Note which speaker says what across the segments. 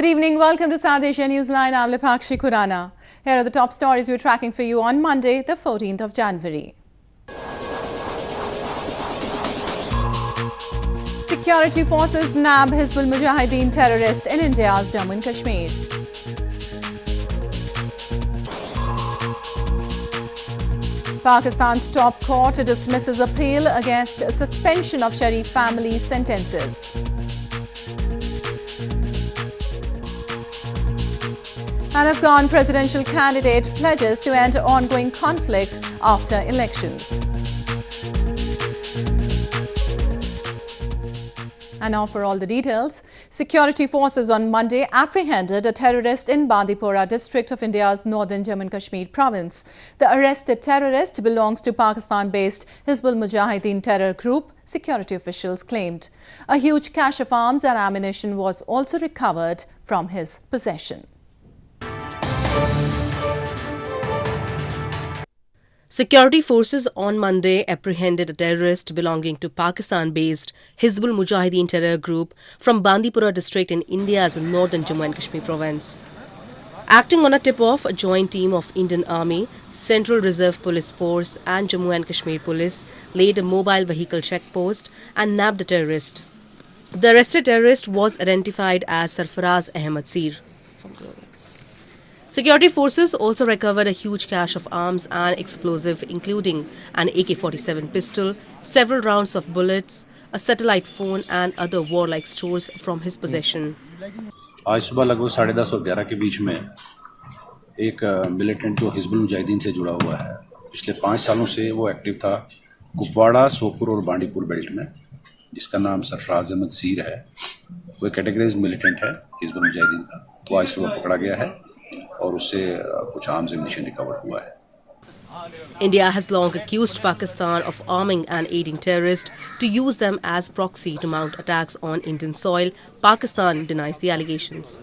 Speaker 1: Good evening. Welcome to Asia Newsline. I'm Lipakshi Khurana. Here are the top stories we're tracking for you on Monday, the 14th of January. Security forces nab Hizbul Mujahideen terrorist in India's Jammu and Kashmir. Pakistan's top court dismisses appeal against suspension of Sharif family sentences. An Afghan presidential candidate pledges to end ongoing conflict after elections. And now for all the details. Security forces on Monday apprehended a terrorist in Bandipora district of India's northern Jammu and Kashmir province. The arrested terrorist belongs to Pakistan-based Hizbul Mujahideen terror group, security officials claimed. A huge cache of arms and ammunition was also recovered from his possession.
Speaker 2: Security forces on Monday apprehended a terrorist belonging to Pakistan-based Hizbul Mujahideen terror group from Bandipora district in India's northern Jammu and Kashmir province. Acting on a tip-off, a joint team of Indian Army, Central Reserve Police Force and Jammu and Kashmir Police laid a mobile vehicle checkpost and nabbed the terrorist. The arrested terrorist was identified as Sarfaraz Ahmed Seer. Security forces also recovered a huge cache of arms and explosive, including an AK-47 pistol, several rounds of bullets, a satellite phone and other warlike stores from his possession.
Speaker 3: आज सुबह लगभग 10:30 और 11 के बीच में एक militant जो हिजबुल मुजाहिदीन से जुड़ा हुआ है, पिछले 5 सालों से वो एक्टिव था कुपवाड़ा, सोपुर और बांडीपुर बेल्ट में, जिसका नाम सरफराज अहमद सीर है। वो कैटेगराइज्ड मिलिटेंट है हिजबुल मुजाहिदीन का। वो आज सुबह पकड़ा गया है और उससे कुछ आर्म्स एम्युनिशन रिकवर हुआ है।
Speaker 2: India has long accused Pakistan of arming and aiding terrorists to use them as proxy to mount attacks on Indian soil. Pakistan denies the allegations.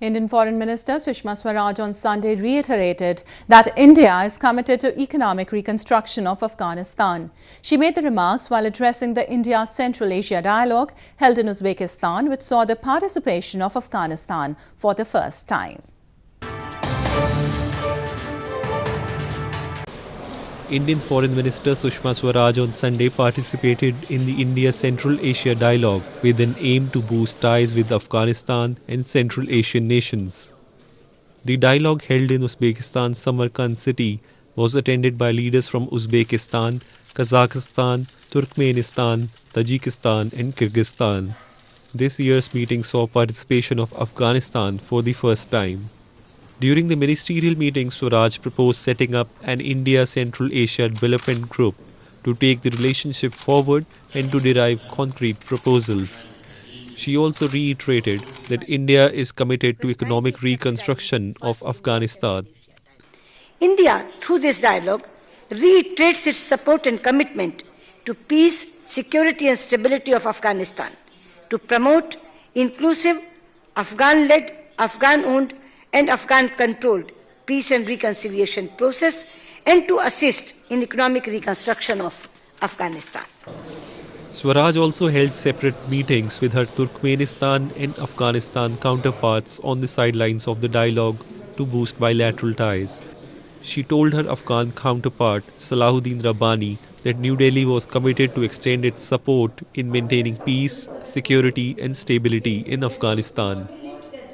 Speaker 1: Indian Foreign Minister Sushma Swaraj on Sunday reiterated that India is committed to economic reconstruction of Afghanistan. She made the remarks while addressing the India-Central Asia dialogue held in Uzbekistan, which saw the participation of Afghanistan for the first time.
Speaker 4: Indian Foreign Minister Sushma Swaraj on Sunday participated in the India-Central Asia dialogue with an aim to boost ties with Afghanistan and Central Asian nations. The dialogue held in Uzbekistan's Samarkand city was attended by leaders from Uzbekistan, Kazakhstan, Turkmenistan, Tajikistan and Kyrgyzstan. This year's meeting saw participation of Afghanistan for the first time. During the ministerial meeting, Swaraj proposed setting up an India-Central Asia Development Group to take the relationship forward and to derive concrete proposals. She also reiterated that India is committed to economic reconstruction of Afghanistan.
Speaker 5: India, through this dialogue, reiterates its support and commitment to peace, security and stability of Afghanistan, to promote inclusive, Afghan-led, Afghan-owned and Afghan-controlled peace and reconciliation process and to assist in economic reconstruction of Afghanistan.
Speaker 4: Swaraj also held separate meetings with her Turkmenistan and Afghanistan counterparts on the sidelines of the dialogue to boost bilateral ties. She told her Afghan counterpart, Salahuddin Rabbani, that New Delhi was committed to extend its support in maintaining peace, security and stability in Afghanistan.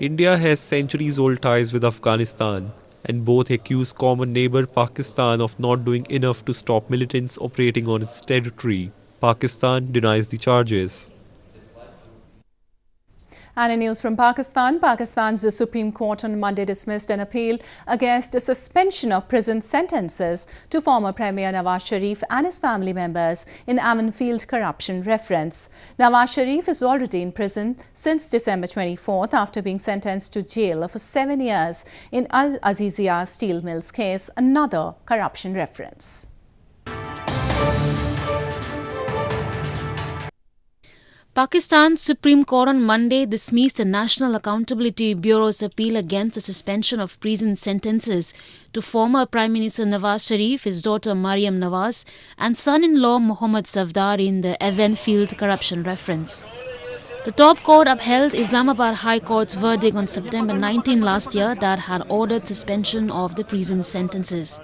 Speaker 4: India has centuries-old ties with Afghanistan, and both accuse common neighbor Pakistan of not doing enough to stop militants operating on its territory. Pakistan denies the charges.
Speaker 1: And in news from Pakistan, Pakistan's Supreme Court on Monday dismissed an appeal against the suspension of prison sentences to former Premier Nawaz Sharif and his family members in Amanfield corruption reference. Nawaz Sharif is already in prison since December 24th after being sentenced to jail for 7 years in Al Azizia Steel Mills case, another corruption reference.
Speaker 6: Pakistan's Supreme Court on Monday dismissed the National Accountability Bureau's appeal against the suspension of prison sentences to former Prime Minister Nawaz Sharif, his daughter Maryam Nawaz, and son-in-law Mohammad Safdar in the Amanfield corruption reference. The top court upheld Islamabad High Court's verdict on September 19 last year that had ordered suspension of the prison sentences.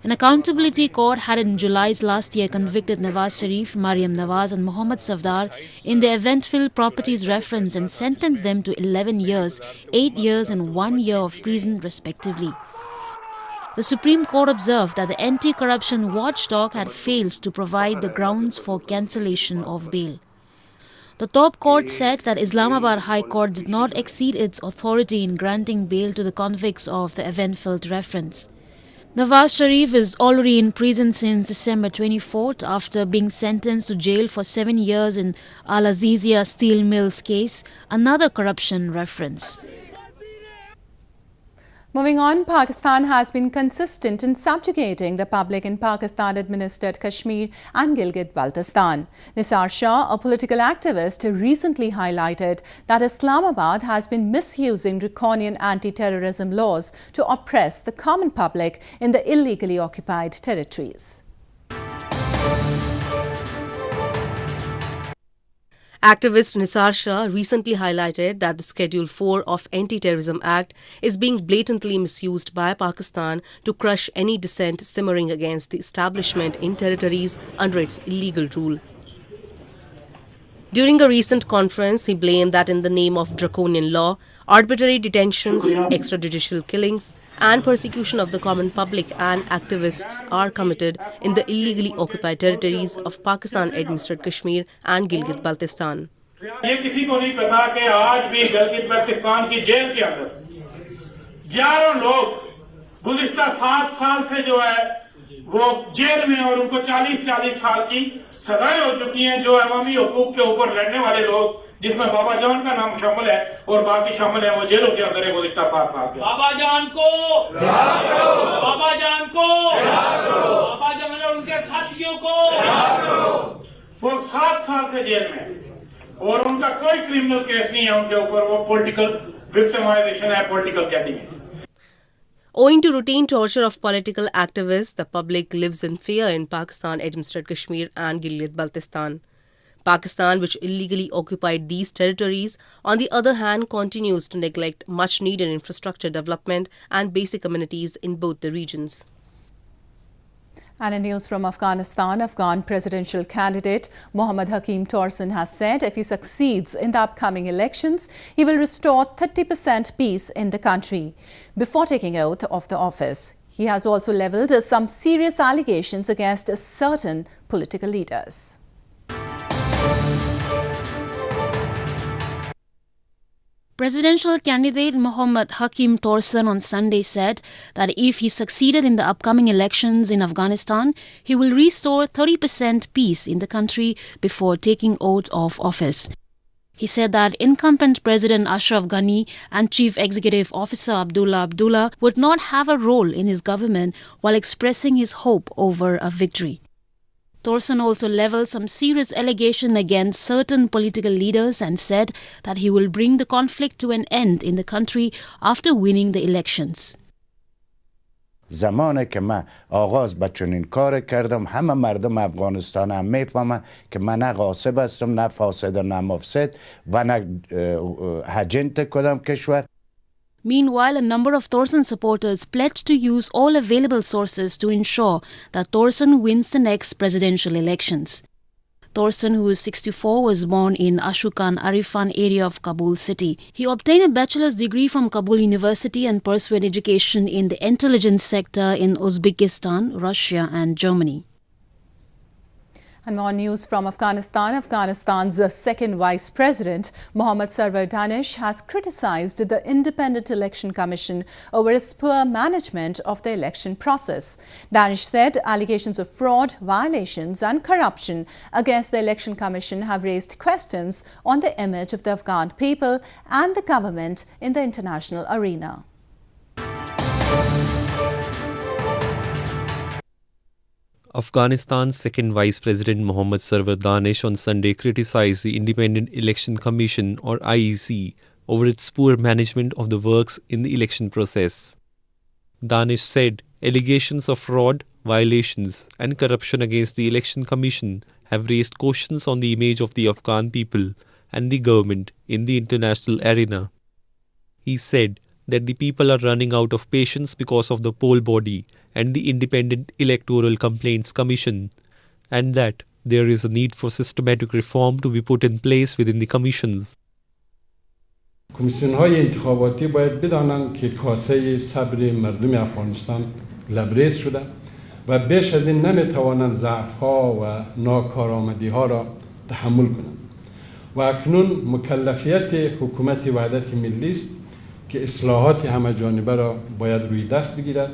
Speaker 6: An accountability court had in July last year convicted Nawaz Sharif, Mariam Nawaz and Mohammad Safdar in the event-filled properties reference and sentenced them to 11 years, 8 years and 1 year of prison respectively. The Supreme Court observed that the anti-corruption watchdog had failed to provide the grounds for cancellation of bail. The top court said that Islamabad High Court did not exceed its authority in granting bail to the convicts of the event-filled reference. Nawaz Sharif is already in prison since December 24th after being sentenced to jail for 7 years in Al Azizia Steel Mills case, another corruption reference.
Speaker 1: Moving on, Pakistan has been consistent in subjugating the public in Pakistan-administered Kashmir and Gilgit-Baltistan. Nisar Shah, a political activist, recently highlighted that Islamabad has been misusing draconian anti-terrorism laws to oppress the common public in the illegally occupied territories.
Speaker 2: Activist Nisar Shah recently highlighted that the Schedule 4 of Anti-Terrorism Act is being blatantly misused by Pakistan to crush any dissent simmering against the establishment in territories under its illegal rule. During a recent conference, he blamed that in the name of draconian law, arbitrary detentions, extrajudicial killings, and persecution of the common public and activists are committed in the illegally occupied territories of Pakistan-administered Kashmir and Gilgit-Baltistan.
Speaker 7: ये किसी को नहीं पता कि आज भी गिलगित-बल्तिस्तान की jail के अंदर 11 लोग गुज़िश्ता 7 साल से जो है वो जेल में और उनको 40-40 साल की सजाएं हो चुकी हैं जो अवामी हुकूक के ऊपर लड़ने वाले लोग जिसमें बाबा जान का नाम शामिल है और बाकी शामिल है वो जेलों के अंदर है गुज़िश्ता 7 साल के। बाबा जान को याद करो, बाबा जान को याद करो, बाबा जान और उनके साथियों को याद करो। वो 7 साल से जेल में और उनका कोई क्रिमिनल केस नहीं है उनके ऊपर, वो पॉलिटिकल विक्टिमाइजेशन है, पॉलिटिकल कैटिंग है।
Speaker 2: Owing to routine torture of political activists, the public lives in fear in Pakistan-administered Kashmir and Gilgit-Baltistan. Pakistan, which illegally occupied these territories, on the other hand, continues to neglect much-needed infrastructure development and basic amenities in both the regions.
Speaker 1: And in news from Afghanistan, Afghan presidential candidate Mohammad Hakim Torsun has said if he succeeds in the upcoming elections, he will restore 30% peace in the country. Before taking oath of the office, he has also levelled some serious allegations against certain political leaders.
Speaker 6: Presidential candidate Mohammad Hakim Torsun on Sunday said that if he succeeded in the upcoming elections in Afghanistan, he will restore 30% peace in the country before taking oath of office. He said that incumbent President Ashraf Ghani and Chief Executive Officer Abdullah would not have a role in his government while expressing his hope over a victory. Torsun also levelled some serious allegations against certain political leaders and said that he will bring the conflict to an end in the country after winning the elections.
Speaker 8: زمانی که من آغاز به چنین کار کردم همه مردم افغانستان هم میفهمن که من نه غاصب هستم نه فاسد و نه مفسد و نه هجنت کدام کشور.
Speaker 6: Meanwhile, a number of Torsun supporters pledged to use all available sources to ensure that Torsun wins the next presidential elections. Torsun, who is 64, was born in Ashukan Arifan area of Kabul city. He obtained a bachelor's degree from Kabul University and pursued education in the intelligence sector in Uzbekistan, Russia and Germany.
Speaker 1: And more news from Afghanistan. Afghanistan's second Vice President, Mohammad Sarwar Danish, has criticised the Independent Election Commission over its poor management of the election process. Danish said allegations of fraud, violations and corruption against the Election Commission have raised questions on the image of the Afghan people and the government in the international arena.
Speaker 4: Afghanistan's second Vice President Mohammad Sarwar Danish on Sunday criticised the Independent Election Commission or IEC over its poor management of the works in the election process. Danish said allegations of fraud, violations and corruption against the Election Commission have raised questions on the image of the Afghan people and the government in the international arena. He said that the people are running out of patience because of the poll body and the Independent Electoral Complaints Commission, and that there is a need for systematic reform to be put in place within the commissions.
Speaker 9: کمیسیون‌های انتخاباتی باید بدانند که کاسه صبر مردم افغانستان لبریز شده و بیش از این نمی‌توانند ضعف‌ها و ناکارآمدی‌ها را تحمل کنند و اکنون مکلفیت حکومت وحدت ملی است که اصلاحات همه‌جانبه را باید روی دست بگیرد.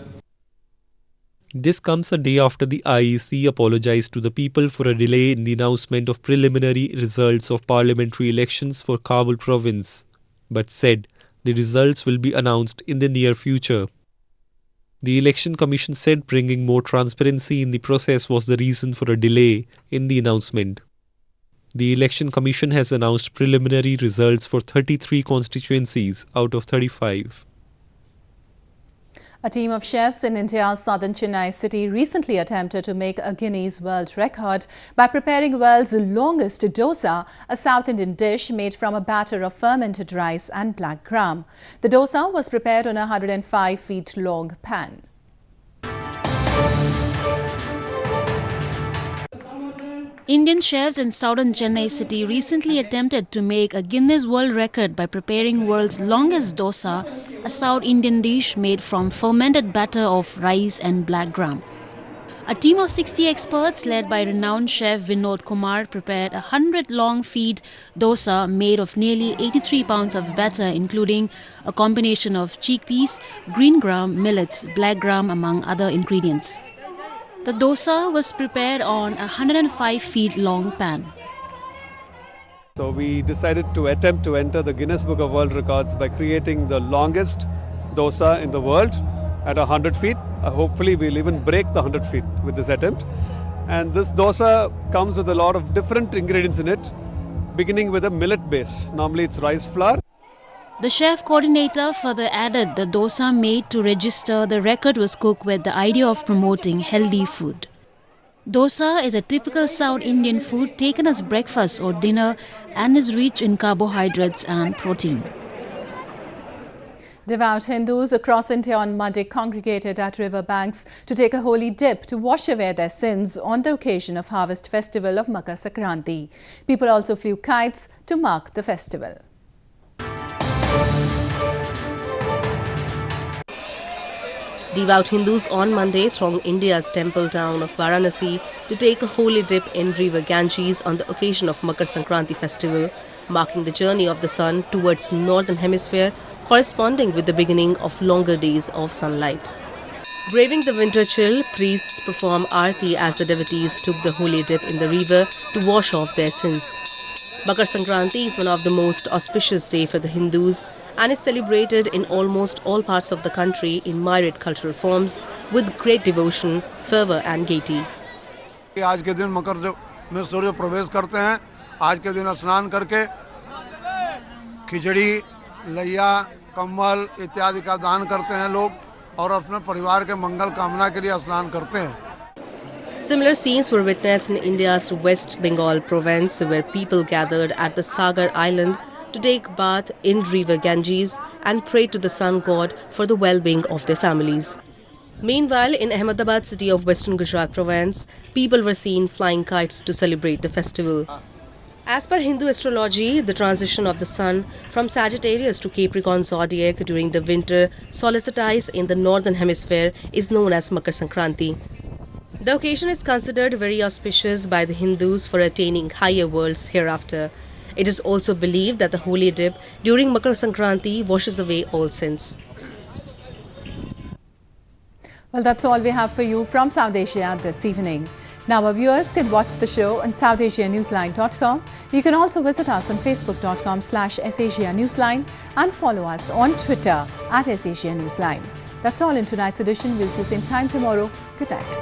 Speaker 4: This comes a day after the IEC apologized to the people for a delay in the announcement of preliminary results of parliamentary elections for Kabul province, but said the results will be announced in the near future. The Election Commission said bringing more transparency in the process was the reason for a delay in the announcement. The Election Commission has announced preliminary results for 33 constituencies out of 35.
Speaker 1: A team of chefs in India's southern Chennai city recently attempted to make a Guinness World Record by preparing world's longest dosa, a South Indian dish made from a batter of fermented rice and black gram. The dosa was prepared on a 105 feet long pan.
Speaker 6: Indian chefs in southern Chennai city recently attempted to make a Guinness World Record by preparing world's longest dosa, a South Indian dish made from fermented batter of rice and black gram. A team of 60 experts led by renowned chef Vinod Kumar prepared a 100-long feed dosa made of nearly 83 pounds of batter, including a combination of chickpeas, green gram, millets, black gram, among other ingredients. The dosa was prepared on a 105 feet long pan.
Speaker 10: So we decided to attempt to enter the Guinness Book of World Records by creating the longest dosa in the world at 100 feet. Hopefully we'll even break the 100 feet with this attempt. And this dosa comes with a lot of different ingredients in it, beginning with a millet base. Normally it's rice flour.
Speaker 6: The chef coordinator further added the dosa made to register the record was cooked with the idea of promoting healthy food. Dosa is a typical South Indian food taken as breakfast or dinner and is rich in carbohydrates and protein.
Speaker 1: Devout Hindus across India on Monday congregated at river banks to take a holy dip to wash away their sins on the occasion of harvest festival of Makar Sankranti. People also flew kites to mark the festival.
Speaker 2: Devout Hindus on Monday thronged India's temple town of Varanasi to take a holy dip in river Ganges on the occasion of Makar Sankranti festival, marking the journey of the sun towards northern hemisphere, corresponding with the beginning of longer days of sunlight. Braving the winter chill, priests performed aarti as the devotees took the holy dip in the river to wash off their sins. Makar Sankranti is one of the most auspicious days for the Hindus and is celebrated in almost all parts of the country in myriad cultural forms with great devotion, fervour and gaiety.
Speaker 11: आज के दिन मकर में सूर्य प्रवेश करते हैं। आज के दिन स्नान करके खिचड़ी, लैया, कम्बल इत्यादि का दान करते हैं लोग और अपने परिवार के मंगल कामना के लिए स्नान करते हैं।
Speaker 2: Similar scenes were witnessed in India's West Bengal province, where people gathered at the Sagar Island to take bath in river Ganges and pray to the sun god for the well-being of their families. Meanwhile, in Ahmedabad city of Western Gujarat province, people were seen flying kites to celebrate the festival. As per Hindu astrology, the transition of the sun from Sagittarius to Capricorn zodiac during the winter solstice in the northern hemisphere is known as Makar Sankranti. The occasion is considered very auspicious by the Hindus for attaining higher worlds hereafter. It is also believed that the holy dip during Makar Sankranti washes away all sins.
Speaker 1: Well, that's all we have for you from South Asia this evening. Now our viewers can watch the show on SouthAsiaNewsline.com. You can also visit us on Facebook.com/SAsiaNewsline and follow us on Twitter @SAsiaNewsline. That's all in tonight's edition. We'll see you same time tomorrow. Good night.